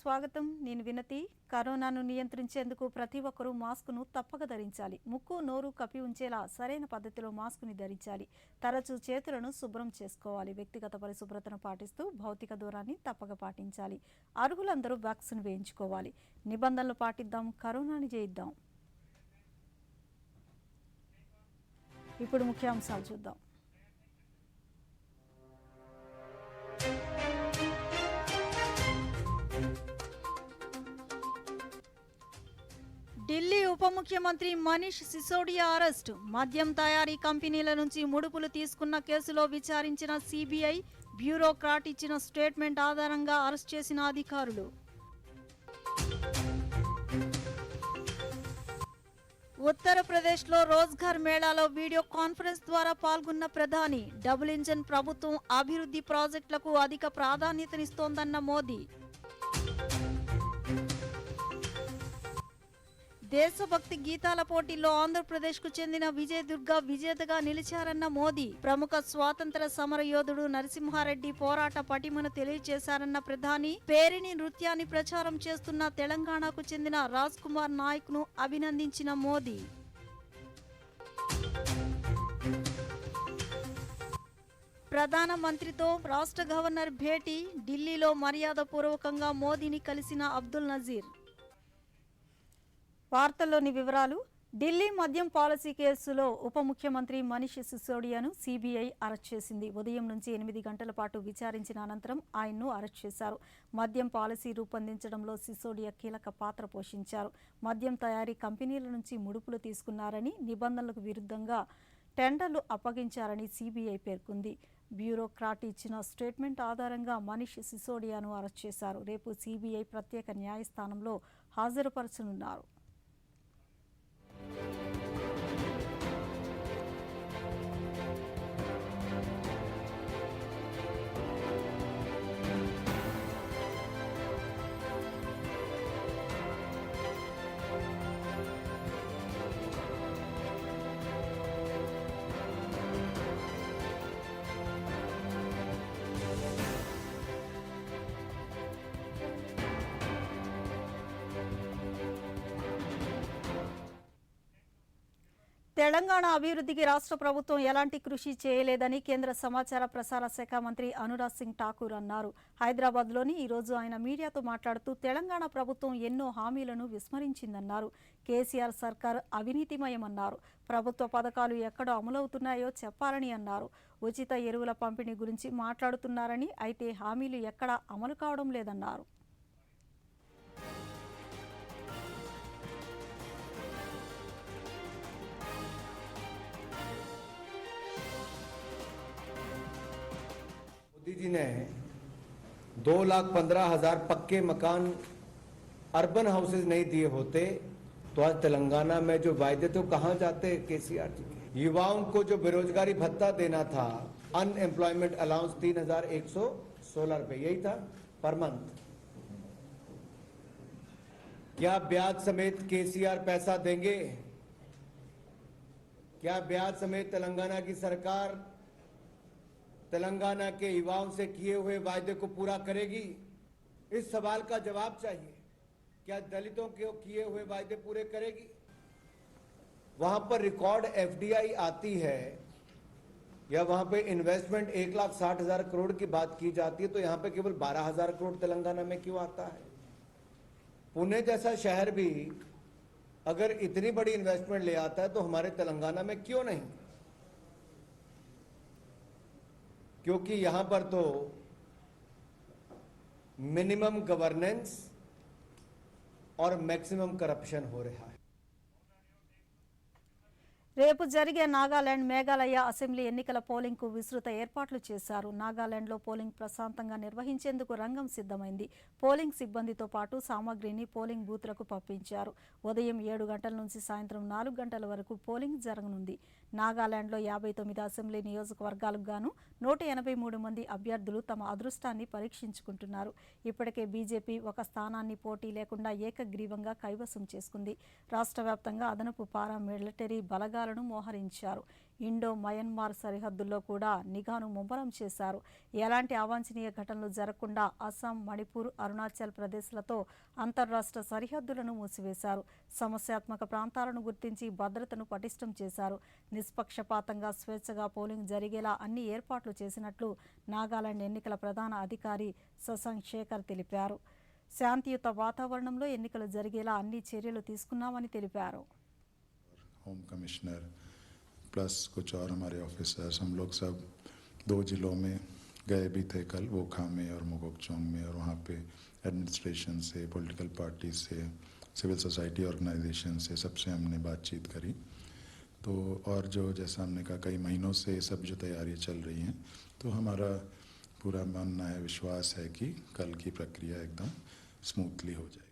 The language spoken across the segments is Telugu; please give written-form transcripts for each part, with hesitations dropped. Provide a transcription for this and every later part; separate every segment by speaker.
Speaker 1: స్వాగతం. నేను వినతి. కరోనాను నియంత్రించేందుకు ప్రతి ఒక్కరూ మాస్కును తప్పక ధరించాలి. ముక్కు నోరు కప్పి ఉంచేలా సరైన పద్ధతిలో మాస్కుని ధరించాలి. తరచూ చేతులను శుభ్రం చేసుకోవాలి. వ్యక్తిగత పరిశుభ్రతను పాటిస్తూ భౌతిక దూరాన్ని తప్పక పాటించాలి. అర్హులందరూ వ్యాక్సిన్ వేయించుకోవాలి. నిబంధనలు పాటిద్దాం, కరోనాని జయిద్దాం. ఇప్పుడు ముఖ్యాంశాలు చూద్దాం. ఢిల్లీ ఉప ముఖ్యమంత్రి మనీష్ సిసోడియా అరెస్టు. మద్యం తయారీ కంపెనీల నుంచి ముడుపులు తీసుకున్న కేసులో విచారించిన సిబిఐ బ్యూరోక్రాట్ ఇచ్చిన స్టేట్మెంట్ ఆధారంగా అరెస్ట్ చేసిన అధికారులు. ఉత్తరప్రదేశ్లో రోజ్గార్ మేళాలో వీడియో కాన్ఫరెన్స్ ద్వారా పాల్గొన్న ప్రధాని. డబుల్ ఇంజన్ ప్రభుత్వం అభివృద్ధి ప్రాజెక్టులకు అధిక ప్రాధాన్యతనిస్తోందన్న మోదీ. దేశభక్తి గీతాల పోటీల్లో ఆంధ్రప్రదేశ్కు చెందిన విజయ్ దుర్గా విజేతగా నిలిచారన్న మోదీ. ప్రముఖ స్వాతంత్ర సమరయోధుడు నరసింహారెడ్డి పోరాట పటిమను తెలియజేశారన్న ప్రధాని. పేరిణి నృత్యాన్ని ప్రచారం చేస్తున్న తెలంగాణకు చెందిన రాజ్ కుమార్ నాయక్ ను అభినందించిన మోదీ. ప్రధానమంత్రితో రాష్ట్ర గవర్నర్ భేటీ. ఢిల్లీలో మర్యాదపూర్వకంగా మోదీని కలిసిన అబ్దుల్ నజీర్. వార్తల్లోని వివరాలు. ఢిల్లీ మద్యం పాలసీ కేసులో ఉప ముఖ్యమంత్రి మనీష్ సిసోడియాను సిబిఐ అరెస్ట్ చేసింది. ఉదయం నుంచి 8 గంటల పాటు విచారించిన అనంతరం ఆయన్ను అరెస్ట్ చేశారు. మద్యం పాలసీ రూపొందించడంలో సిసోడియా కీలక పాత్ర పోషించారు. మద్యం తయారీ కంపెనీల నుంచి ముడుపులు తీసుకున్నారని, నిబంధనలకు విరుద్ధంగా టెండర్లు అప్పగించారని సిబిఐ పేర్కొంది. బ్యూరోక్రాట్ ఇచ్చిన స్టేట్మెంట్ ఆధారంగా మనీష్ సిసోడియాను అరెస్ట్ చేశారు. రేపు సిబిఐ ప్రత్యేక న్యాయస్థానంలో హాజరుపరచనున్నారు. తెలంగాణ అభివృద్ధికి రాష్ట్ర ప్రభుత్వం ఎలాంటి కృషి చేయలేదని కేంద్ర సమాచార ప్రసార శాఖ మంత్రి అనురాగ్ సింగ్ ఠాకూర్ అన్నారు. హైదరాబాద్లోని ఈరోజు ఆయన మీడియాతో మాట్లాడుతూ తెలంగాణ ప్రభుత్వం ఎన్నో హామీలను విస్మరించిందన్నారు. కేసీఆర్ సర్కార్ అవినీతిమయమన్నారు. ప్రభుత్వ పథకాలు ఎక్కడ అమలవుతున్నాయో చెప్పాలని అన్నారు. ఉచిత ఎరువుల పంపిణీ గురించి మాట్లాడుతున్నారని, అయితే హామీలు ఎక్కడా అమలు కావడం లేదన్నారు.
Speaker 2: मोदी जी ने 2,15,000 पक्के मकान अर्बन हाउसेज नहीं दिए होते तो आज तेलंगाना में जो वायदे थे कहां जाते केसीआर जी के। युवाओं को जो बेरोजगारी भत्ता देना था, अनएम्प्लॉयमेंट अलाउंस 3,116 रुपए यही था पर मंथ। क्या ब्याज समेत केसीआर पैसा देंगे? क्या ब्याज समेत तेलंगाना की सरकार तेलंगाना के युवाओं से किए हुए वायदे को पूरा करेगी? इस सवाल का जवाब चाहिए। क्या दलितों के किए हुए वायदे पूरे करेगी? वहां पर रिकॉर्ड एफडीआई आती है या वहां पे इन्वेस्टमेंट 1,60,000 करोड़ की बात की जाती है तो यहां पे केवल 12,000 करोड़ तेलंगाना में क्यों आता है? पुणे जैसा शहर भी अगर इतनी बड़ी इन्वेस्टमेंट ले आता है तो हमारे तेलंगाना में क्यों नहीं? क्योंकि यहां पर तो मिनिमम गवर्नेंस और मैक्सिमम करप्शन हो रहा है।
Speaker 1: రేపు జరిగే నాగాలాండ్, మేఘాలయ అసెంబ్లీ ఎన్నికల పోలింగ్ కు విస్తృత ఏర్పాట్లు చేశారు. నాగాలాండ్లో పోలింగ్ ప్రశాంతంగా నిర్వహించేందుకు రంగం సిద్ధమైంది. పోలింగ్ సిబ్బందితో పాటు సామాగ్రిని పోలింగ్ బూత్లకు పంపించారు. ఉదయం 7 గంటల నుంచి సాయంత్రం 4 గంటల వరకు పోలింగ్ జరగనుంది. నాగాలాండ్లో 59 అసెంబ్లీ నియోజకవర్గాలకు గాను 183 మంది అభ్యర్థులు తమ అదృష్టాన్ని పరీక్షించుకుంటున్నారు. ఇప్పటికే బీజేపీ ఒక స్థానాన్ని పోటీ లేకుండా ఏకగ్రీవంగా కైవసం చేసుకుంది. రాష్ట్ర వ్యాప్తంగా అదనపు పారామిలిటరీ బలగా మోహరించారు. ఇండో మయన్మార్ సరిహద్దుల్లో కూడా నిఘాను ముమ్మరం చేశారు. ఎలాంటి అవాంఛనీయ ఘటనలు జరగకుండా అస్సాం, మణిపూర్, అరుణాచల్ ప్రదేశ్లతో అంతర్రాష్ట్ర సరిహద్దులను మూసివేశారు. సమస్యాత్మక ప్రాంతాలను గుర్తించి భద్రతను పటిష్టం చేశారు. నిష్పక్షపాతంగా స్వేచ్ఛగా పోలింగ్ జరిగేలా అన్ని ఏర్పాట్లు చేసినట్లు నాగాలాండ్ ఎన్నికల ప్రధాన అధికారి శశాంక్ శేఖర్ తెలిపారు. శాంతియుత వాతావరణంలో ఎన్నికలు జరిగేలా అన్ని చర్యలు తీసుకున్నామని తెలిపారు.
Speaker 3: होम कमिश्नर प्लस कुछ और हमारे ऑफिसर्स हम लोग सब 2 जिलों में गए भी थे कल, वोखा में और मोकोकचोंग में, और वहाँ पे एडमिनिस्ट्रेशन से, पॉलिटिकल पार्टी से, सिविल सोसाइटी ऑर्गेनाइजेशन से सबसे हमने बातचीत करी. तो और जो जैसा हमने कहा कई महीनों से सब जो तैयारी चल रही हैं, तो हमारा पूरा मानना है, विश्वास है कि कल की प्रक्रिया एकदम स्मूथली हो जाएगी.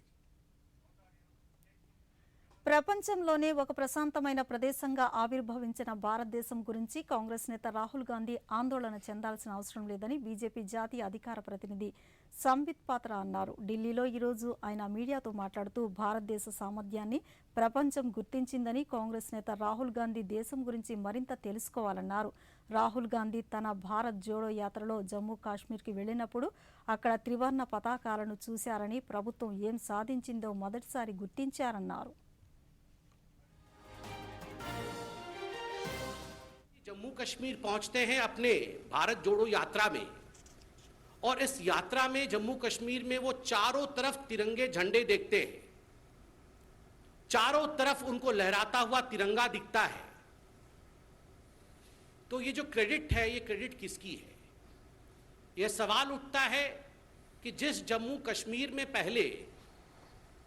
Speaker 1: ప్రపంచంలోనే ఒక ప్రశాంతమైన ప్రదేశంగా ఆవిర్భవించిన భారతదేశం గురించి కాంగ్రెస్ నేత రాహుల్ గాంధీ ఆందోళన చెందాల్సిన అవసరం లేదని బీజేపీ జాతీయ అధికార ప్రతినిధి సంబిత్ పాత్ర అన్నారు. ఢిల్లీలో ఈరోజు ఆయన మీడియాతో మాట్లాడుతూ భారతదేశ సామర్థ్యాన్ని ప్రపంచం గుర్తించిందని, కాంగ్రెస్ నేత రాహుల్ గాంధీ దేశం గురించి మరింత తెలుసుకోవాలన్నారు. రాహుల్ గాంధీ తన భారత్ జోడో యాత్రలో జమ్మూ కాశ్మీర్కి వెళ్లినప్పుడు అక్కడ త్రివర్ణ పతాకాలను చూశారని, ప్రభుత్వం ఏం సాధించిందో మొదటిసారి గుర్తించారన్నారు.
Speaker 4: जम्मू कश्मीर पहुंचते हैं अपने भारत जोड़ो यात्रा में, और इस यात्रा में जम्मू कश्मीर में वो चारों तरफ तिरंगे झंडे देखते हैं, चारों तरफ उनको लहराता हुआ तिरंगा दिखता है. तो ये जो क्रेडिट है, ये क्रेडिट किसकी है? ये सवाल उठता है कि जिस जम्मू कश्मीर में पहले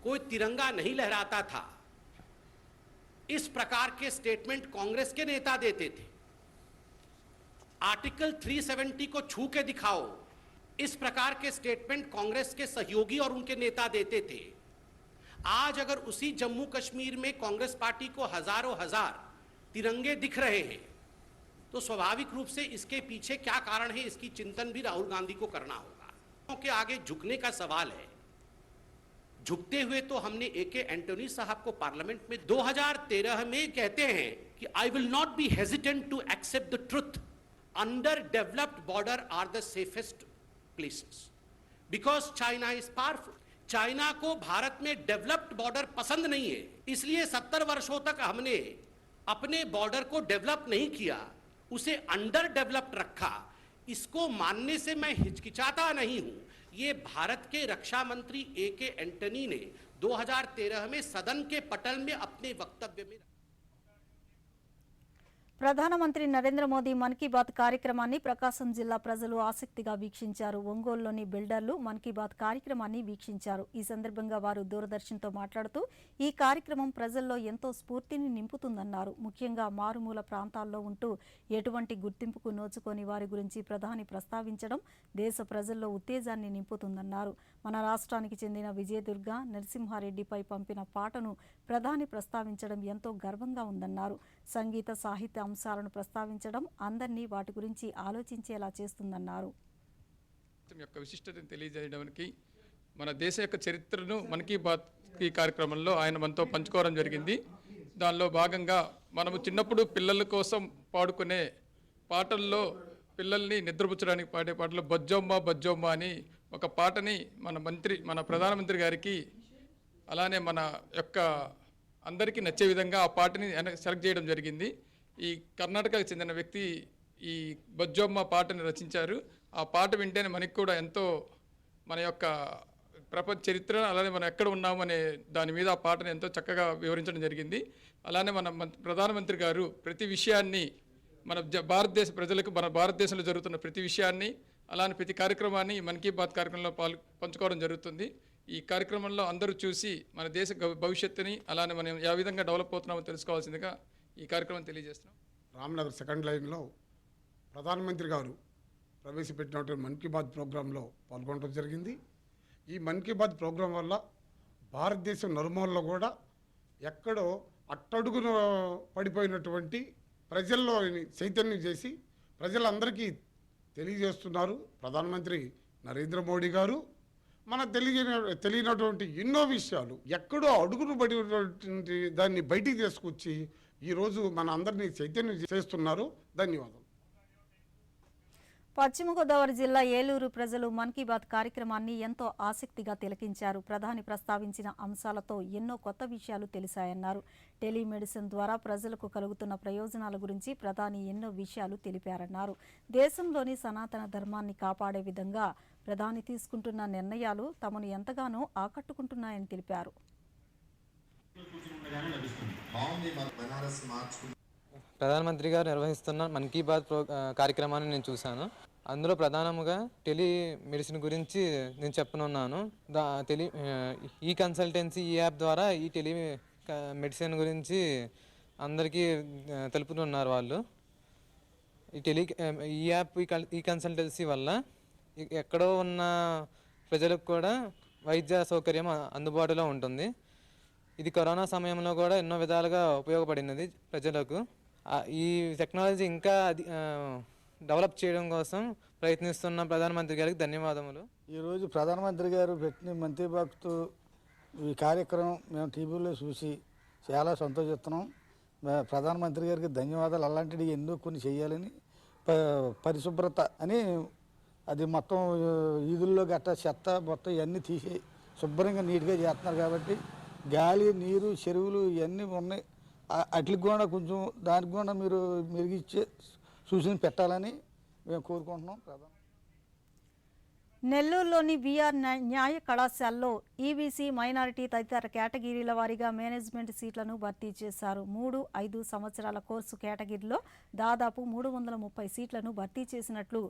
Speaker 4: कोई तिरंगा नहीं लहराता था, इस प्रकार के स्टेटमेंट कांग्रेस के नेता देते थे. आर्टिकल 370 को छू के दिखाओ, इस प्रकार के स्टेटमेंट कांग्रेस के सहयोगी और उनके नेता देते थे. आज अगर उसी जम्मू कश्मीर में कांग्रेस पार्टी को हजारों हजार तिरंगे दिख रहे हैं, तो स्वाभाविक रूप से इसके पीछे क्या कारण है, इसकी चिंतन भी राहुल गांधी को करना होगा. के आगे झुकने का सवाल है. झुकते हुए तो हमने एके एंटोनी साहब को पार्लियामेंट में 2013 में कहते हैं कि I will not be hesitant to accept the truth. Underdeveloped border are the safest places because China is powerful. China को भारत में डेवलप्ड बॉर्डर पसंद नहीं है, इसलिए 70 वर्षों तक हमने अपने बॉर्डर को डेवलप नहीं किया, उसे अंडर डेवलप्ड रखा. इसको मानने से मैं हिचकिचाता नहीं हूं. ये भारत के रक्षा मंत्री एके एंटनी ने 2013 में सदन के पटल में अपने वक्तव्य में
Speaker 1: ప్రధానమంత్రి నరేంద్ర మోదీ మన్ కీ బాత్ కార్యక్రమాన్ని ప్రకాశం జిల్లా ప్రజలు ఆసక్తిగా వీక్షించారు. ఒంగోలులోని బిల్డర్లు మన్ కీ బాత్ కార్యక్రమాన్ని వీక్షించారు. ఈ సందర్భంగా వారు దూరదర్శన్తో మాట్లాడుతూ ఈ కార్యక్రమం ప్రజల్లో ఎంతో స్ఫూర్తిని నింపుతుందన్నారు. ముఖ్యంగా మారుమూల ప్రాంతాల్లో ఉంటూ ఎటువంటి గుర్తింపుకు నోచుకోని వారి గురించి ప్రధాని ప్రస్తావించడం దేశ ప్రజల్లో ఉత్తేజాన్ని నింపుతుందన్నారు. మన రాష్ట్రానికి చెందిన విజయదుర్గ నరసింహారెడ్డిపై పంపిన పాటను ప్రధాని ప్రస్తావించడం ఎంతో గర్వంగా ఉందన్నారు. సంగీత సాహిత్య అంశాలను ప్రస్తావించడం అందరినీ వాటి గురించి ఆలోచించేలా చేస్తుందన్నారు.
Speaker 5: యొక్క విశిష్టతను తెలియజేయడానికి మన దేశ యొక్క చరిత్రను మన్ కీ బాత్ ఈ కార్యక్రమంలో ఆయన మనతో పంచుకోవడం జరిగింది. దానిలో భాగంగా మనము చిన్నప్పుడు పిల్లల కోసం పాడుకునే పాటల్లో పిల్లల్ని నిద్రపుచ్చడానికి పాడే పాటలు బజ్జోమ్మ బజ్జోమ్మ అని ఒక పాటని మన ప్రధానమంత్రి గారికి అలానే మన యొక్క అందరికీ నచ్చే విధంగా ఆ పాటని సెలెక్ట్ చేయడం జరిగింది. ఈ కర్ణాటకకు చెందిన వ్యక్తి ఈ బజ్జోమ్మ పాటని రచించారు. ఆ పాట వింటేనే మనకి కూడా ఎంతో మన యొక్క ప్రపంచ చరిత్ర అలానే మనం ఎక్కడ ఉన్నామనే దాని మీద ఆ పాటను ఎంతో చక్కగా వివరించడం జరిగింది. అలానే మన ప్రధానమంత్రి గారు ప్రతి విషయాన్ని మన భారతదేశ ప్రజలకు మన భారతదేశంలో జరుగుతున్న ప్రతి విషయాన్ని అలానే ప్రతి కార్యక్రమాన్ని మన్ కీ బాత్ కార్యక్రమంలో పంచుకోవడం జరుగుతుంది. ఈ కార్యక్రమంలో అందరూ చూసి మన దేశ భవిష్యత్తుని అలానే మనం ఏ విధంగా డెవలప్ అవుతున్నామో తెలుసుకోవాల్సిందిగా ఈ కార్యక్రమం తెలియజేస్తున్నాం.
Speaker 6: రామ్నగర్ సెకండ్ లైన్లో ప్రధానమంత్రి గారు ప్రవేశపెట్టినటువంటి మన్ కీ బాత్ ప్రోగ్రాంలో పాల్గొనడం జరిగింది. ఈ మన్ కీ బాత్ ప్రోగ్రాం వల్ల భారతదేశం నలుమూలలో కూడా ఎక్కడో అట్టడుగున పడిపోయినటువంటి ప్రజల్లో చైతన్యం చేసి ప్రజలందరికీ తెలియజేస్తున్నారు. ప్రధానమంత్రి నరేంద్ర మోడీ గారు మన తెలియనటువంటి ఎన్నో విషయాలు ఎక్కడో అడుగును పడినటువంటి దాన్ని బయటికి తీసుకొచ్చి ఈరోజు మన అందరినీ చైతన్యం చేస్తున్నారు. ధన్యవాదాలు.
Speaker 1: పశ్చిమ గోదావరి జిల్లా ఏలూరు ప్రజలు మన్ కీ బాత్ కార్యక్రమాన్ని ఎంతో ఆసక్తిగా తిలకించారు. ప్రధాని ప్రస్తావించిన అంశాలతో ఎన్నో కొత్త విషయాలు తెలిసాయన్నారు. టెలిమెడిసిన్ ద్వారా ప్రజలకు కలుగుతున్న ప్రయోజనాల గురించి ప్రధాని ఎన్నో విషయాలు తెలిపారన్నారు. దేశంలోని సనాతన ధర్మాన్ని కాపాడే విధంగా ప్రధాని తీసుకుంటున్న నిర్ణయాలు తమను ఎంతగానో ఆకట్టుకుంటున్నాయని తెలిపారు.
Speaker 7: ప్రధానమంత్రి గారు నిర్వహిస్తున్న మన్ కీ బాత్ కార్యక్రమాన్ని నేను చూశాను. అందులో ప్రధానంగా టెలిమెడిసిన్ గురించి నేను చెప్పనున్నాను. ఈ కన్సల్టెన్సీ ఈ యాప్ ద్వారా ఈ మెడిసిన్ గురించి అందరికీ తెలుపుతున్నారు వాళ్ళు. ఈ యాప్ ఈ కన్సల్టెన్సీ వల్ల ఎక్కడో ఉన్న ప్రజలకు కూడా వైద్య సౌకర్యం అందుబాటులో ఉంటుంది. ఇది కరోనా సమయంలో కూడా ఎన్నో విధాలుగా ఉపయోగపడినది ప్రజలకు. ఈ టెక్నాలజీ ఇంకా డెవలప్ చేయడం కోసం ప్రయత్నిస్తున్న ప్రధానమంత్రి గారికి ధన్యవాదములు.
Speaker 8: ఈరోజు ప్రధానమంత్రి గారు పెట్టిన మన్ కీ బాత్ ఈ కార్యక్రమం మేము టీవీలో చూసి చాలా సంతోషిస్తున్నాం. ప్రధానమంత్రి గారికి ధన్యవాదాలు. అలాంటివి ఎన్నో కొన్ని చేయాలని పరిశుభ్రత అని అది మొత్తం ఈదుల్లో గట్ట చెత్త మొత్తం ఇవన్నీ తీసి శుభ్రంగా నీట్గా చేస్తున్నారు కాబట్టి గాలి నీరు చెరువులు ఇవన్నీ ఉన్నాయి. అట్లకి కూడా కొంచెం దానికి కూడా మీరు మెరుగిచ్చే సూచన పెట్టాలని మేము కోరుకుంటున్నాం.
Speaker 1: నెల్లూరులోని వీఆర్ న్యాయ కళాశాలలో ఈబీసీ మైనారిటీ తదితర కేటగిరీల వారీగా మేనేజ్మెంట్ సీట్లను భర్తీ చేశారు. 3-5 సంవత్సరాల కోర్సు కేటగిరీలో దాదాపు 330 సీట్లను భర్తీ చేసినట్లు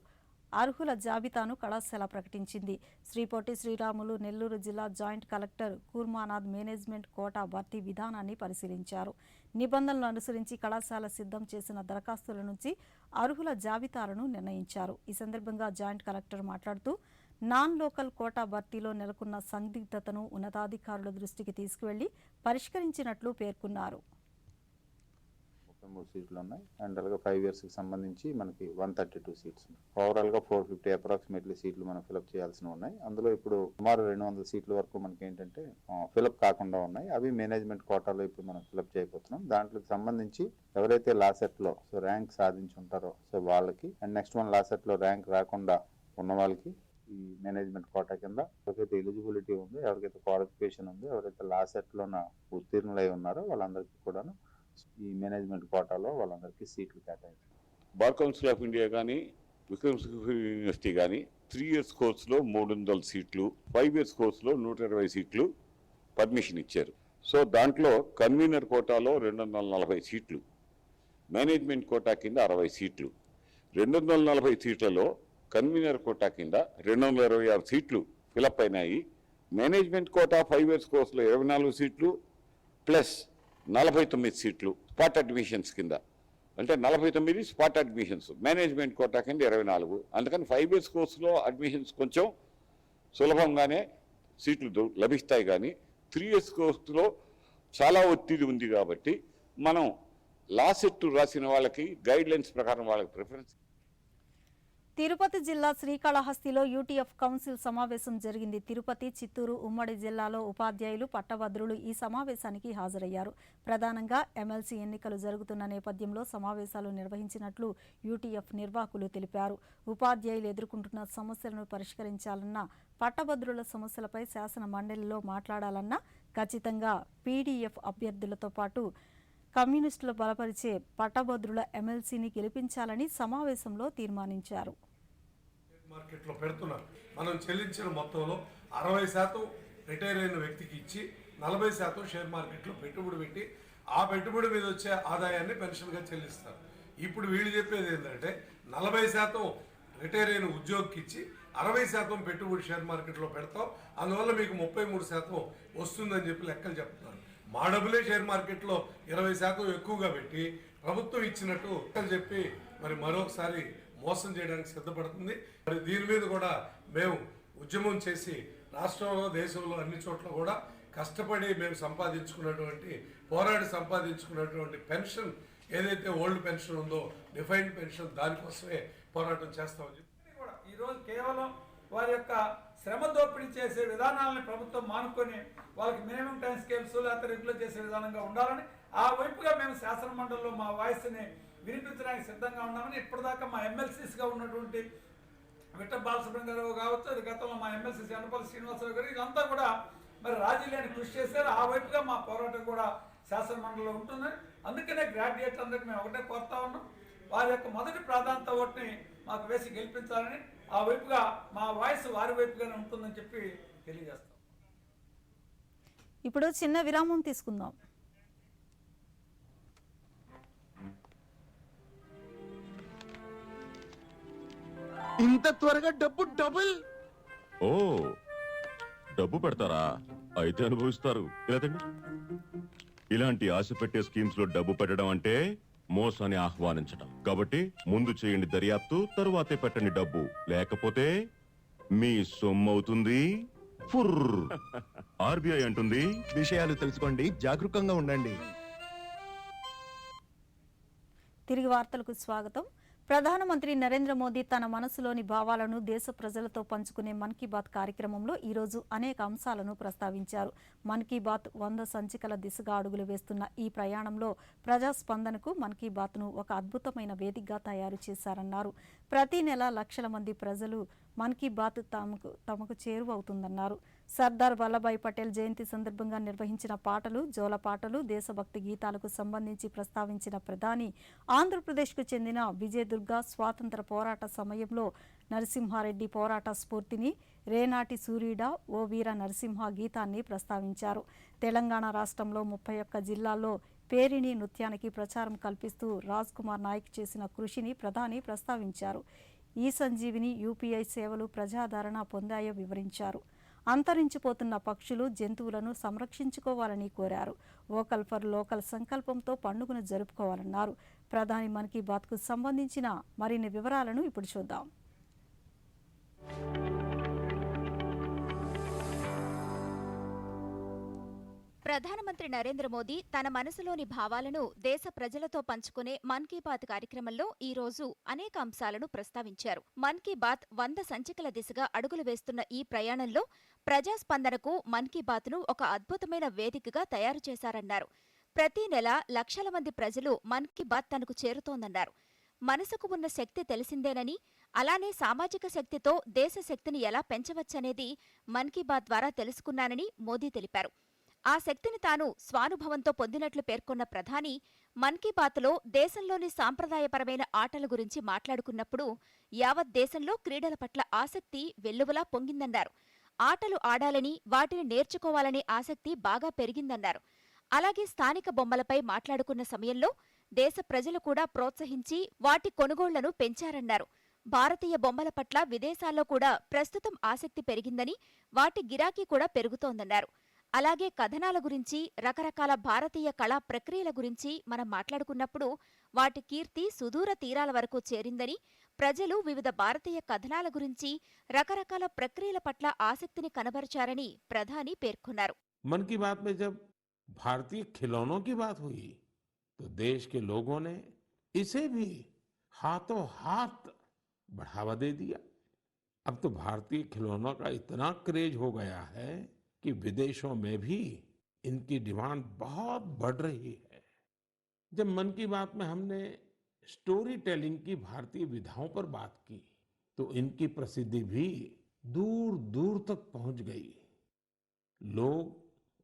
Speaker 1: అర్హుల జాబితాను కళాశాల ప్రకటించింది. శ్రీపొట్టి శ్రీరాములు నెల్లూరు జిల్లా joint collector Kurmanath management quota భర్తీ విధానాన్ని పరిశీలించారు. నిబంధనలు అనుసరించి కళాశాల సిద్ధం చేసిన దరఖాస్తుల నుంచి అర్హుల జాబితాలను నిర్ణయించారు. ఈ సందర్భంగా జాయింట్ కలెక్టర్ మాట్లాడుతూ నాన్ లోకల్ కోటా భర్తీలో నెలకొన్న సందిగ్ధతను ఉన్నతాధికారుల దృష్టికి తీసుకువెళ్లి పరిష్కరించినట్లు పేర్కొన్నారు.
Speaker 9: 33 సీట్లు ఉన్నాయి. అండ్ అలాగే 5 ఇయర్స్కి సంబంధించి మనకి 132 సీట్స్ ఉన్నాయి. ఓవరాల్గా 450 అప్రాక్సిమేట్లీ సీట్లు మనం ఫిలప్ చేయాల్సి ఉన్నాయి. అందులో ఇప్పుడు సుమారు 200 సీట్ల వరకు మనకి ఏంటంటే ఫిలప్ కాకుండా ఉన్నాయి. అవి మేనేజ్మెంట్ కోటాలో ఇప్పుడు మనం ఫిలప్ చేయబోతున్నాం. దాంట్లో సంబంధించి ఎవరైతే లాసెట్లో ర్యాంక్ సాధించి ఉంటారో వాళ్ళకి, అండ్ నెక్స్ట్ వన్ లాసెట్లో ర్యాంక్ రాకుండా ఉన్న వాళ్ళకి ఈ మేనేజ్మెంట్ కోటా కింద ఎవరికైతే ఎలిజిబిలిటీ ఉందో, ఎవరికైతే క్వాలిఫికేషన్ ఉందో, ఎవరైతే లాసెట్లో ఉత్తీర్ణులై ఉన్నారో వాళ్ళందరికీ కూడాను ఈ మేనేజ్మెంట్ కోటాలో వాళ్ళందరికీ సీట్లు కేటాయించారు.
Speaker 10: బార్ కౌన్సిల్ ఆఫ్ ఇండియా కానీ, విక్రమసింహ యూనివర్సిటీ కానీ 3 ఇయర్స్ కోర్సులో 300 సీట్లు, 5 ఇయర్స్ కోర్సులో 120 సీట్లు పర్మిషన్ ఇచ్చారు. సో దాంట్లో కన్వీనర్ కోటాలో 240 సీట్లు, మేనేజ్మెంట్ కోటా కింద 60 సీట్లు. 240 సీట్లలో కన్వీనర్ కోటా కింద 226 సీట్లు ఫిలప్ అయినాయి. మేనేజ్మెంట్ కోటా 5 ఇయర్స్ కోర్సులో 24 సీట్లు ప్లస్ 49 సీట్లు స్పాట్ అడ్మిషన్స్ కింద, అంటే 49 స్పాట్ అడ్మిషన్స్. మేనేజ్మెంట్ కోటా కింద 24. అందుకని 5 ఇయర్స్ కోర్సులో అడ్మిషన్స్ కొంచెం సులభంగానే సీట్లు లభిస్తాయి. కానీ 3 ఇయర్స్ కోర్సులో చాలా ఒత్తిడి ఉంది కాబట్టి మనం లాసెట్ రాసిన వాళ్ళకి గైడ్లైన్స్ ప్రకారం వాళ్ళకి ప్రిఫరెన్స్.
Speaker 1: తిరుపతి జిల్లా శ్రీకాళహస్తిలో యూటీఎఫ్ కౌన్సిల్ సమావేశం జరిగింది. తిరుపతి, చిత్తూరు ఉమ్మడి జిల్లాలో ఉపాధ్యాయులు, పట్టభద్రులు ఈ సమావేశానికి హాజరయ్యారు. ప్రధానంగా ఎమ్మెల్సీ ఎన్నికలు జరుగుతున్న నేపథ్యంలో సమావేశాలు నిర్వహించినట్లు యూటీఎఫ్ నిర్వాహకులు తెలిపారు. ఉపాధ్యాయులు ఎదుర్కొంటున్న సమస్యలను పరిష్కరించాలన్నా, పట్టభద్రుల సమస్యలపై శాసన మండలిలో మాట్లాడాలన్నా ఖచ్చితంగా పీడీఎఫ్ అభ్యర్థులతో పాటు కమ్యూనిస్టులు బలపరిచే పట్టభద్రుల ఎమ్మెల్సీని గెలిపించాలని సమావేశంలో తీర్మానించారు.
Speaker 11: మార్కెట్లో పెడుతున్నారు. మనం చెల్లించిన మొత్తంలో 60% రిటైర్ అయిన వ్యక్తికి ఇచ్చి 40% షేర్ మార్కెట్లో పెట్టుబడి పెట్టి ఆ పెట్టుబడి మీద వచ్చే ఆదాయాన్ని పెన్షన్గా చెల్లిస్తారు. ఇప్పుడు వీళ్ళు చెప్పేది ఏంటంటే 40% రిటైర్ అయిన ఉద్యోగికి ఇచ్చి 60% పెట్టుబడి షేర్ మార్కెట్లో పెడతాం, అందువల్ల మీకు 33% వస్తుందని చెప్పి లెక్కలు చెప్తున్నారు. మా డబ్బులే షేర్ మార్కెట్లో 20% ఎక్కువగా పెట్టి ప్రభుత్వం ఇచ్చినట్టు చెప్పి మరి మరొకసారి మోసం చేయడానికి సిద్ధపడుతుంది. మరి దీని మీద కూడా మేము ఉద్యమం చేసి రాష్ట్రంలో, దేశంలో అన్ని చోట్ల కూడా కష్టపడి మేము పోరాడి సంపాదించుకున్నటువంటి పెన్షన్ ఏదైతే ఓల్డ్ పెన్షన్ ఉందో, డిఫైన్డ్ పెన్షన్, దానికోసమే పోరాటం చేస్తామని చెప్పి
Speaker 12: కూడా ఈరోజు కేవలం వారి యొక్క శ్రమ దోపిడీ చేసే విధానాలని ప్రభుత్వం మానుకొని వాళ్ళకి మినిమం టైం స్కేల్స్ లేకపోతే రెగ్యులర్ చేసే విధానంగా ఉండాలని ఆ వైపుగా మేము శాసన మండలిలో మా వాయిస్ని వినిపించడానికి సిద్ధంగా ఉన్నామని ఇప్పటిదాకా మా ఎమ్మెల్సీస్గా ఉన్నటువంటి విట్ట బాలసుబ్రహ్మణ్యరావు కావచ్చు, అది గతంలో మా ఎమ్మెల్సీ ఎన్నపల్లి శ్రీనివాసరావు గారు, ఇదంతా కూడా మరి రాజీలేని కృషి చేశారు. ఆ వైపుగా మా పోరాటం కూడా శాసన మండలిలో ఉంటుంది. అందుకనే గ్రాడ్యుయేట్ అందరికీ మేము ఒకటే కోరుతా ఉన్నాం, వారి యొక్క మొదటి ప్రాధాన్యత ఓటుని మాకు వేసి గెలిపించాలని, ఆ వైపుగా మా వాయిస్ వారి వైపుగానే ఉంటుందని చెప్పి తెలియజేస్తాం.
Speaker 1: ఇప్పుడు చిన్న విరామం తీసుకుందాం.
Speaker 13: ఇంత త్వరగా డబ్బు డబుల్?
Speaker 14: ఓ, డబ్బు పెడతారా? అయితే అనుభవిస్తారు. ఇలాంటి ఆశ పెట్టే స్కీమ్స్ లో డబ్బు పెట్టడం అంటే మోసాన్ని ఆహ్వానించడం. కాబట్టి ముందు చేయండి దర్యాప్తు, తరువాతే పెట్టండి డబ్బు. లేకపోతే మీ సొమ్ము అవుతుంది ఫుర్. ఆర్బీఐ అంటుంది,
Speaker 13: విషయాలు తెలుసుకోండి, జాగరూకంగా ఉండండి.
Speaker 1: తిరిగి వార్తలకు స్వాగతం. ప్రధానమంత్రి నరేంద్ర మోదీ తన మనసులోని భావాలను దేశ ప్రజలతో పంచుకునే మన్ కీ బాత్ కార్యక్రమంలో ఈరోజు అనేక అంశాలను ప్రస్తావించారు. మన్ కీ బాత్ 100 సంచికల దిశగా అడుగులు వేస్తున్న ఈ ప్రయాణంలో ప్రజాస్పందనకు మన్ కీ బాత్ను ఒక అద్భుతమైన వేదికగా తయారు చేశారన్నారు. ప్రతి నెల లక్షల మంది ప్రజలు మన్ కీ బాత్ తమకు చేరువవుతుందన్నారు. సర్దార్ వల్లభాయ్ పటేల్ జయంతి సందర్భంగా నిర్వహించిన పాటలు, జోలపాటలు, దేశభక్తి గీతాలకు సంబంధించి ప్రస్తావించిన ప్రధాని ఆంధ్రప్రదేశ్కు చెందిన విజయదుర్గ స్వాతంత్ర పోరాట సమయంలో నరసింహారెడ్డి పోరాట స్ఫూర్తిని, రేనాటి సూర్యుడా ఓ వీర నరసింహ గీతాన్ని ప్రస్తావించారు. తెలంగాణ రాష్ట్రంలో 31 జిల్లాల్లో పేరిణి నృత్యానికి ప్రచారం కల్పిస్తూ రాజ్ కుమార్ నాయక్ చేసిన కృషిని ప్రధాని ప్రస్తావించారు. ఈ సంజీవిని యూపీఐ సేవలు ప్రజాదరణ పొందాయో వివరించారు. అంతరించిపోతున్న పక్షులు, జంతువులను సంరక్షించుకోవాలని కోరారు. వోకల్ ఫర్ లోకల్ సంకల్పంతో పండుగను జరుపుకోవాలన్నారు. ప్రధాని మన్ కీ బాత్కు సంబంధించిన మరిన్ని వివరాలను ఇప్పుడు చూద్దాం.
Speaker 15: ప్రధానమంత్రి నరేంద్ర మోదీ తన మనసులోని భావాలను దేశ ప్రజలతో పంచుకునే మన్ కీ బాత్ కార్యక్రమంలో ఈ రోజు అనేక అంశాలను ప్రస్తావించారు. మన్ కీ బాత్ 100 సంచికల దిశగా అడుగులు వేస్తున్న ఈ ప్రయాణంలో ప్రజాస్పందనకు మన్ కీ బాత్ను ఒక అద్భుతమైన వేదికగా తయారు చేశారన్నారు. ప్రతి నెల లక్షల మంది ప్రజలు మన్ కీ బాత్ తనకు చేరుతోందన్నారు. మనసుకు ఉన్న శక్తి తెలిసిందేనని, అలానే సామాజిక శక్తితో దేశ శక్తిని ఎలా పెంచవచ్చనేది మన్ కీ బాత్ ద్వారా తెలుసుకున్నానని మోదీ తెలిపారు. ఆ శక్తిని తాను స్వానుభవంతో పొందినట్లు పేర్కొన్న ప్రధాని మన్ కీ బాత్లో దేశంలోని సాంప్రదాయపరమైన ఆటల గురించి మాట్లాడుకున్నప్పుడు యావత్ దేశంలో క్రీడల పట్ల ఆసక్తి వెల్లువలా పొంగిందన్నారు. ఆటలు ఆడాలని, వాటిని నేర్చుకోవాలనే ఆసక్తి బాగా పెరిగిందన్నారు. అలాగే స్థానిక బొమ్మలపై మాట్లాడుకున్న సమయంలో దేశ ప్రజలు కూడా ప్రోత్సహించి వాటి కొనుగోళ్లను పెంచారన్నారు. భారతీయ బొమ్మల పట్ల విదేశాల్లో కూడా ప్రస్తుతం ఆసక్తి పెరిగిందని, వాటి గిరాకీ కూడా పెరుగుతోందన్నారు. అలాగే కథనాల గురించి, రకరకాల భారతీయ కళా ప్రక్రియల గురించి మనం మాట్లాడుకున్నప్పుడు వాటి కీర్తి సుదూర తీరాల వరకు చేరిందని, ప్రజలు వివిధ భారతీయ కథనాల గురించి, రకరకాల ప్రక్రియల పట్ల ఆసక్తిని కనబరిచారని ప్రధాని పేర్కొన్నారు.
Speaker 16: मन की बात में जब भारतीय खिलौनों की बात हुई तो देश के लोगों ने इसे भी हाथों हाथ बढ़ावा दे दिया. अब तो भारतीय खिलौनों का इतना क्रेज हो गया है कि विदेशों में भी इनकी डिमांड बहुत बढ़ रही है. जब मन की बात में हमने स्टोरी टेलिंग की भारतीय विधाओं पर बात की तो इनकी प्रसिद्धि भी दूर दूर तक पहुंच गई. लोग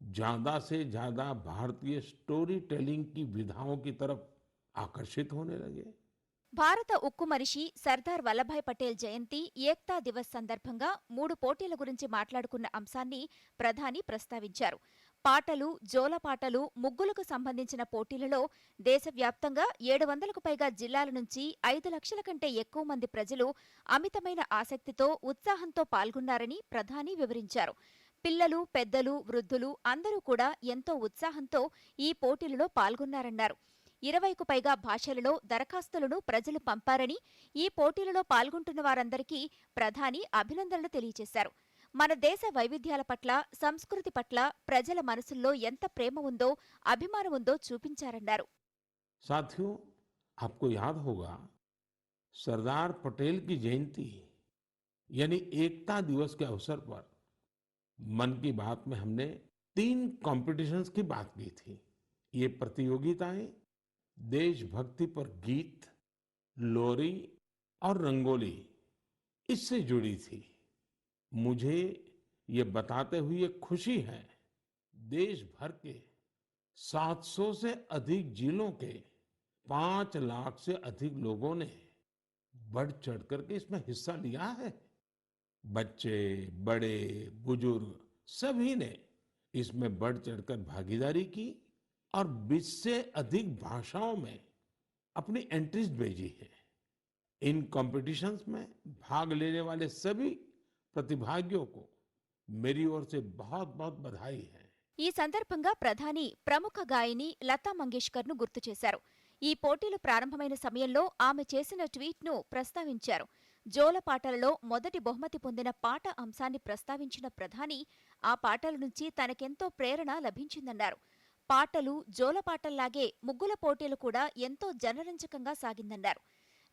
Speaker 16: ज्यादा से ज्यादा भारतीय स्टोरी टेलिंग की विधाओं की तरफ आकर्षित होने लगे.
Speaker 15: భారత ఉక్కు మనిషి సర్దార్ వల్లభాయ్ పటేల్ జయంతి, ఏక్తా దివస్ సందర్భంగా 3 పోటీల గురించి మాట్లాడుకున్న అంశాన్ని ప్రధాని ప్రస్తావించారు. పాటలు, జోలపాటలు, ముగ్గులకు సంబంధించిన పోటీలలో దేశవ్యాప్తంగా 700కు పైగా జిల్లాల నుంచి 5 లక్షల కంటే ఎక్కువ మంది ప్రజలు అమితమైన ఆసక్తితో, ఉత్సాహంతో పాల్గొన్నారని ప్రధాని వివరించారు. పిల్లలు, పెద్దలు, వృద్ధులు అందరూ కూడా ఎంతో ఉత్సాహంతో ఈ పోటీలలో పాల్గొన్నారన్నారు. 20కు పైగా భాషలలో దరఖాస్తులను ప్రజలు పంపారని, ఈ పోటీలలో పాల్గొంటున్న వారందరికీ ప్రధాని అభినందనలు తెలియజేశారు. మన దేశ వైవిధ్యాల పట్ల, సంస్కృతి పట్ల ప్రజల మనసుల్లో ఎంత ప్రేమ ఉందో, అభిమానం ఉందో చూపించారన్నారు.
Speaker 16: साथियों, आपको याद होगा सरदार पटेल की जयंती यानी एकता दिवस के अवसर पर मन की बात में हमने 3 कॉम्पिटिशन्स की बात की थी. ये प्रतियोगिताएं देशभक्ति पर गीत, लोरी और रंगोली इससे जुड़ी थी। मुझे ये बताते हुए खुशी है, देश भर के 700 से अधिक जिलों के 5 लाख से अधिक लोगों ने बढ़ चढ़ करके इसमें हिस्सा लिया है। बच्चे, बड़े, बुजुर्ग सभी ने इसमें बढ़ चढ़कर भागीदारी की और 20 से अधिक भाषाओं में अपनी एंट्रीज भेजी है। इन कॉम्पिटिशन्स में भाग लेने वाले सभी प्रतिभागियों को मेरी ओर से बहुत बहुत बधाई है।
Speaker 15: ఈ సందర్భంగా ప్రధాని ప్రముఖ గాయని లతా మంగేష్కర్ను గుర్తు చేశారు. ఈ పోటీలు ప్రారంభమైన సమయంలో ఆమె చేసిన ట్వీట్ను ప్రస్తావించారు. జోలపాటలలో మొదటి బహుమతి పొందిన పాట అంశాన్ని ప్రస్తావించిన ప్రధాని ఆ పాటల నుంచి తనకెంతో ప్రేరణ లభించిందన్నారు. పాటలు జోలపాటల్లాగే ముగ్గుల పోటీలు కూడా ఎంతో జనరంజకంగా సాగిందన్నారు.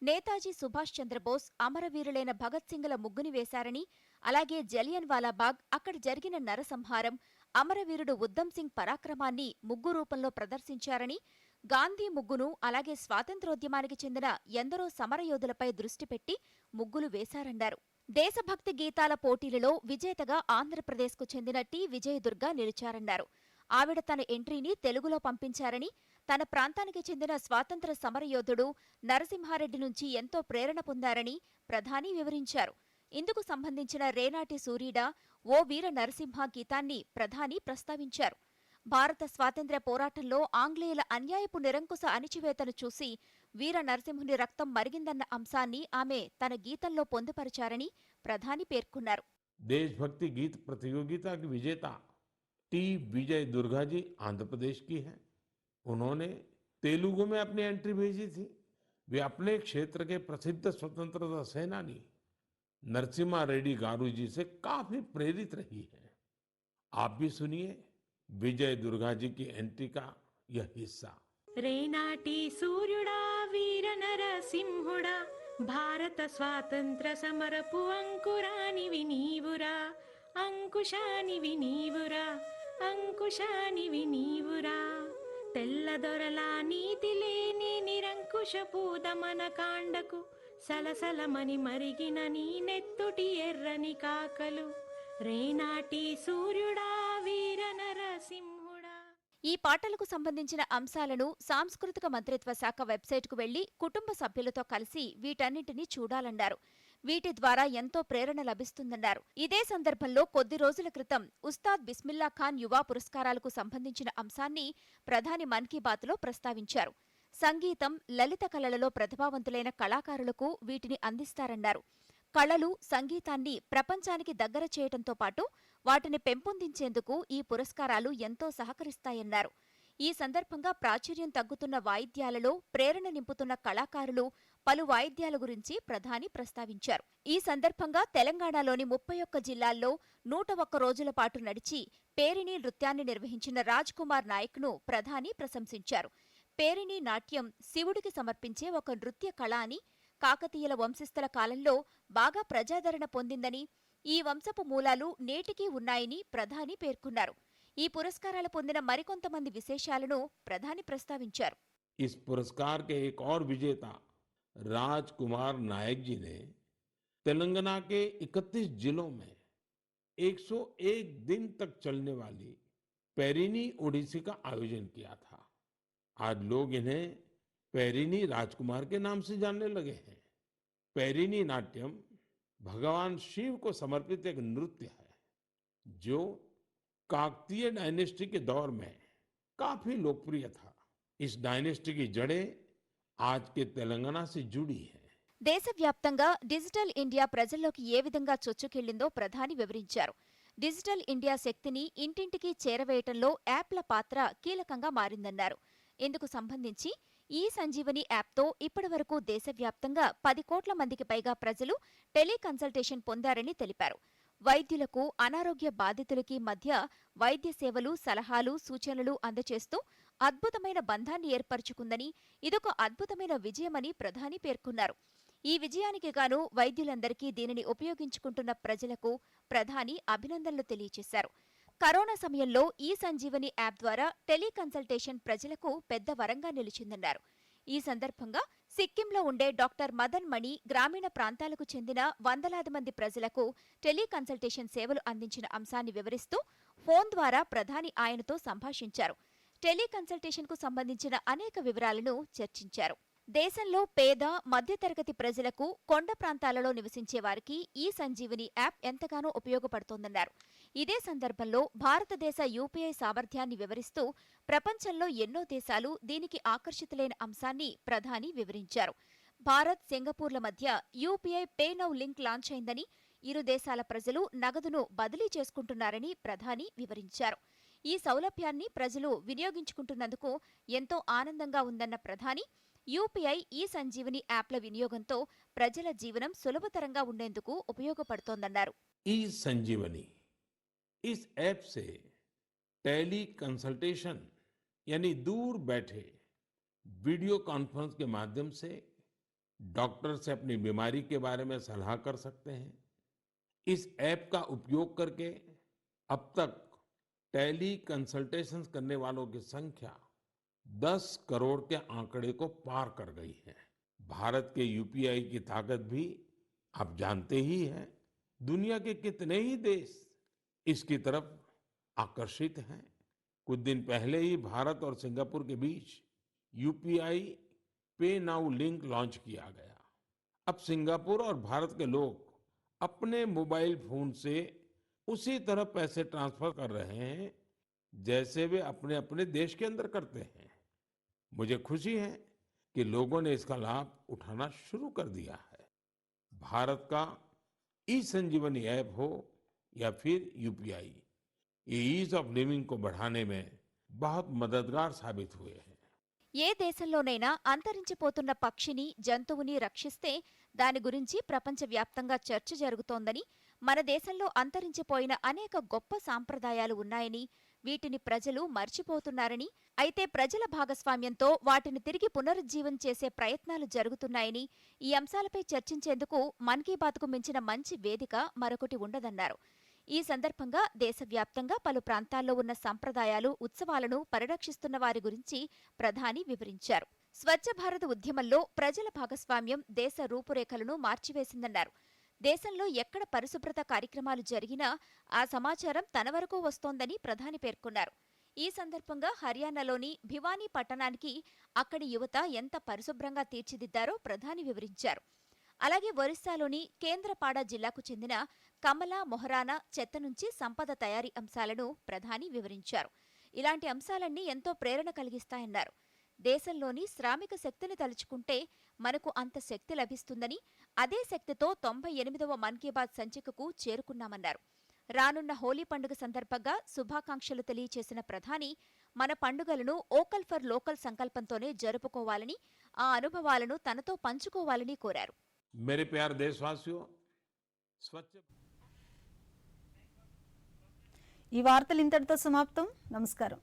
Speaker 15: నేతాజీ సుభాష్ చంద్రబోస్, అమరవీరులైన భగత్ సింగ్ల ముగ్గుని వేశారని, అలాగే జలియన్ వాలాబాగ్, అక్కడ జరిగిన నరసంహారం, అమరవీరుడు ఉద్దమ్ సింగ్ పరాక్రమాన్ని ముగ్గు రూపంలో ప్రదర్శించారని, గాంధీ ముగ్గును, అలాగే స్వాతంత్ర్యోద్యమానికి చెందిన ఎందరో సమరయోధులపై దృష్టి పెట్టి ముగ్గులు వేశారన్నారు. దేశభక్తి గీతాల పోటీలలో విజేతగా ఆంధ్రప్రదేశ్కు చెందిన టి విజయదుర్గ నిలిచారన్నారు. ఆవిడ తన ఎంట్రీని తెలుగులో పంపించారని, తన ప్రాంతానికి చెందిన స్వాతంత్ర సమరయోధుడు నరసింహారెడ్డి నుంచి ఎంతో ప్రేరణ పొందారని ప్రధాని వివరించారు. ఇందుకు సంబంధించిన రేనాటి సూరీడా ఓ వీర నరసింహ గీతాన్ని ప్రధాని ప్రస్తావించారు. భారత స్వాతంత్ర్య పోరాటంలో ఆంగ్లేయుల అన్యాయపు నిరంకుశ అణిచివేతను చూసి వీర నరసింహుని రక్తం మరిగిందన్న అంశాన్ని ఆమె తన గీతంలో పొందుపరిచారని ప్రధాని పేర్కొన్నారు.
Speaker 16: देशभक्ति गीत प्रतियोगिता की विजेता टी विजय दुर्गा जी आंध्र प्रदेश की है। उन्होंने तेलुगु में अपनी एंट्री भेजी थी। वे अपने क्षेत्र के प्रसिद्ध स्वतंत्रता सेनानी नरसिम्हा रेड्डी गारू जी से काफी प्रेरित रही है। आप भी सुनिए विजय दुर्गा जी की एंट्री का यह हिस्सा।
Speaker 17: రేనాటి సూర్యుడా వీర నరసింహుడా భారత స్వాతంత్ర సమరపు అంకురానివి నీవురా అంకుశానివి నీవురా అంకుశానివి నీవురా తెల్లదొరల నీతి లేని నిరంకుశపు దమన కాండకు సలసలమని మరిగిన నీ నెత్తుటి ఎర్రని కాకలు రేనాటి సూర్యుడా వీర నరసింహుడా.
Speaker 15: ఈ పాటలకు సంబంధించిన అంశాలను సాంస్కృతిక మంత్రిత్వ శాఖ వెబ్సైట్కు వెళ్లి కుటుంబ సభ్యులతో కలిసి వీటన్నింటినీ చూడాలన్నారు. వీటి ద్వారా ఎంతో ప్రేరణ లభిస్తుందన్నారు. ఇదే సందర్భంలో కొద్ది రోజుల క్రితం ఉస్తాద్ బిస్మిల్లా ఖాన్ యువ పురస్కారాలకు సంబంధించిన అంశాన్ని ప్రధాని మన్ కీ బాత్లో ప్రస్తావించారు. సంగీతం, లలిత కళలలో ప్రతిభావంతులైన కళాకారులకు వీటిని అందిస్తారన్నారు. కళలు, సంగీతాన్ని ప్రపంచానికి దగ్గర చేయడంతో పాటు వాటిని పెంపొందించేందుకు ఈ పురస్కారాలు ఎంతో సహకరిస్తాయన్నారు. ఈ సందర్భంగా ప్రాచుర్యం తగ్గుతున్న వాయిద్యాలలో ప్రేరణ నింపుతున్న కళాకారులు, పలు వాయిద్యాల గురించి ప్రధాని ప్రస్తావించారు. ఈ సందర్భంగా తెలంగాణలోని 31 జిల్లాల్లో 101 రోజుల పాటు నడిచి పేరిణి నృత్యాన్ని నిర్వహించిన రాజ్ కుమార్ నాయక్ను ప్రధాని ప్రశంసించారు. పేరిణి నాట్యం శివుడికి సమర్పించే ఒక నృత్య కళ అని, కాకతీయుల వంశస్థుల కాలంలో బాగా ప్రజాదరణ పొందిందని, ఈ వంశపు మూలాలు నేటికీ ఉన్నాయని ప్రధాని పేర్కొన్నారు. ఈ పురస్కారాలు పొందిన మరికొంతమంది విశేషాలను ప్రధాని ప్రస్తావించారు.
Speaker 16: इस पुरस्कार के एक और विजेता राजकुमार नायक जी ने तेलंगाना के 31 जिलों में 101 दिन तक चलने वाली पेरिनी ओडिसी का आयोजन किया था। आज लोग इन्हें पेरिनी राजकुमार के नाम से जानने लगे हैं। पेरिनी नाट्यम भगवान शिव को समर्पित एक नृत्य है जो काकतीय डायनेस्टी के दौर में काफी लोकप्रिय था। इस डायनेस्टी की जड़ें आज के तेलंगाना से जुड़ी हैं।
Speaker 15: దేశవ్యాప్తంగా డిజిటల్ ఇండియా ప్రజల్లోకి ఏ విధంగా చొచ్చుకెళ్లిందో ప్రధాని వివరించారు. డిజిటల్ ఇండియా శక్తిని ఇంటింటికి చేరవేయటంలో యాప్ల పాత్ర కీలకంగా మారిందన్నారు. ఇందుకు సంబంధించి ఈ సంజీవని యాప్తో ఇప్పటివరకు దేశవ్యాప్తంగా 10 కోట్ల మందికి పైగా ప్రజలు టెలికన్సల్టేషన్ పొందారని తెలిపారు. వైద్యులకు, అనారోగ్య బాధితులకి మధ్య వైద్య సేవలు, సలహాలు, సూచనలు అందచేస్తూ అద్భుతమైన బంధాన్ని ఏర్పరచుకుందని, ఇదొక అద్భుతమైన విజయమని ప్రధాని పేర్కొన్నారు. ఈ విజయానికి గాను వైద్యులందరికీ దీనిని ఉపయోగించుకుంటున్న ప్రజలకు ప్రధాని అభినందనలు తెలియజేశారు. కరోనా సమయంలో ఈ సంజీవని యాప్ ద్వారా టెలికన్సల్టేషన్ ప్రజలకు పెద్ద వరంగా నిలిచిందన్నారు. ఈ సందర్భంగా సిక్కింలో ఉండే డాక్టర్ మదన్ మణి గ్రామీణ ప్రాంతాలకు చెందిన వందలాది మంది ప్రజలకు టెలికన్సల్టేషన్ సేవలు అందించిన అంశాన్ని వివరిస్తూ ఫోన్ ద్వారా ప్రధాని ఆయనతో సంభాషించారు. టెలికన్సల్టేషన్కు సంబంధించిన అనేక వివరాలను చర్చించారు. దేశంలో పేద మధ్యతరగతి ప్రజలకు కొండ ప్రాంతాలలో నివసించే వారికి ఈ సంజీవని యాప్ ఎంతగానో ఉపయోగపడుతోందన్నారు. ఇదే సందర్భంలో భారతదేశ యూపీఐ సామర్థ్యాన్ని వివరిస్తూ ప్రపంచంలో ఎన్నో దేశాలు దీనికి ఆకర్షితులైన అంశాన్ని ప్రధాని వివరించారు. భారత్, సింగపూర్ల మధ్య UPI pay now link launch అయిందని, ఇరు దేశాల ప్రజలు నగదును బదిలీ చేసుకుంటున్నారని ప్రధాని వివరించారు. ఈ సౌలభ్యాన్ని ప్రజలు వినియోగించుకుంటున్నందుకు ఎంతో ఆనందంగా ఉందన్న ప్రధాని, యూపీఐ ఈ సంజీవని యాప్ల వినియోగంతో ప్రజల జీవనం సులభతరంగా ఉండేందుకు ఉపయోగపడుతోందన్నారు.
Speaker 16: ई संजीवनी इस ऐप से टेली कंसल्टेशन यानी दूर बैठे वीडियो कॉन्फ्रेंस के माध्यम से डॉक्टर से अपनी बीमारी के बारे में सलाह कर सकते हैं। इस ऐप का उपयोग करके अब तक टेली कंसल्टेशन करने वालों की संख्या 10 करोड़ के आंकड़े को पार कर गई है। भारत के यूपीआई की ताकत भी आप जानते ही हैं। दुनिया के कितने ही देश इसकी तरफ आकर्षित हैं। कुछ दिन पहले ही भारत और सिंगापुर के बीच यूपीआई पे नाउ लिंक लॉन्च किया गया। अब सिंगापुर और भारत के लोग अपने मोबाइल फोन से उसी तरह पैसे ट्रांसफर कर रहे हैं जैसे वे अपने अपने देश के अंदर करते हैं। मुझे खुशी है कि लोगों ने इसका लाभ उठाना शुरू कर दिया है। भारत का ई संजीवनी ऐप हो या फिर यूपीआई, ये ईज ऑफ लिविंग को बढ़ाने में बहुत मददगार साबित हुए हैं।
Speaker 15: ఏ దేశంలోనైనా అంతరించిపోతున్న పక్షిని, జంతువుని రక్షిస్తే దాని గురించి ప్రపంచవ్యాప్తంగా చర్చ జరుగుతోందని, మన దేశంలో అంతరించిపోయిన అనేక గొప్ప సాంప్రదాయాలు ఉన్నాయని, వీటిని ప్రజలు మర్చిపోతున్నారని, అయితే ప్రజల భాగస్వామ్యంతో వాటిని తిరిగి పునరుజ్జీవం చేసే ప్రయత్నాలు జరుగుతున్నాయని, ఈ అంశాలపై చర్చించేందుకు మన్ కీ బాత్కు మించిన మంచి వేదిక మరొకటి ఉండదన్నారు. ఈ సందర్భంగా దేశవ్యాప్తంగా పలు ప్రాంతాల్లో ఉన్న సంప్రదాయాలు, ఉత్సవాలను పరిరక్షిస్తున్న వారి గురించి ప్రధాని వివరించారు. స్వచ్ఛ భారత్ ఉద్యమంలో ప్రజల భాగస్వామ్యం దేశ రూపురేఖలను మార్చివేసిందన్నారు. దేశంలో ఎక్కడ పరిశుభ్రత కార్యక్రమాలు జరిగినా ఆ సమాచారం తన వరకు వస్తోందని ప్రధాని పేర్కొన్నారు. ఈ సందర్భంగా హర్యానాలోని భివానీ పట్టణానికి అక్కడి యువత ఎంత పరిశుభ్రంగా తీర్చిదిద్దారో ప్రధాని వివరించారు. అలాగే ఒరిస్సాలోని కేంద్రపాడ జిల్లాకు చెందిన కమలా మొహరానా చెత్త నుంచి సంపద తయారీ అంశాలను ప్రధాని వివరించారు. ఇలాంటి అంశాలన్నీ ఎంతో ప్రేరణ కలిగిస్తాయన్నారు. దేశంలోని శ్రామిక శక్తిని తలుచుకుంటే మనకు అంత శక్తి లభిస్తుందని, అదే శక్తితో 98వ మన్ కీ బాత్ సంచికకు చేరుకున్నామన్నారు. రానున్న హోలీ పండుగ సందర్భంగా శుభాకాంక్షలు తెలియచేసిన ప్రధాని, మన పండుగలను ఓకల్ ఫర్ లోకల్ సంకల్పంతోనే జరుపుకోవాలని, ఆ అనుభవాలను తనతో పంచుకోవాలని కోరారు.
Speaker 16: मेरे प्यार देशवासियों, स्वच्छ
Speaker 1: ఈ వార్తలు ఇంతటితో సమాప్తం. నమస్కారం.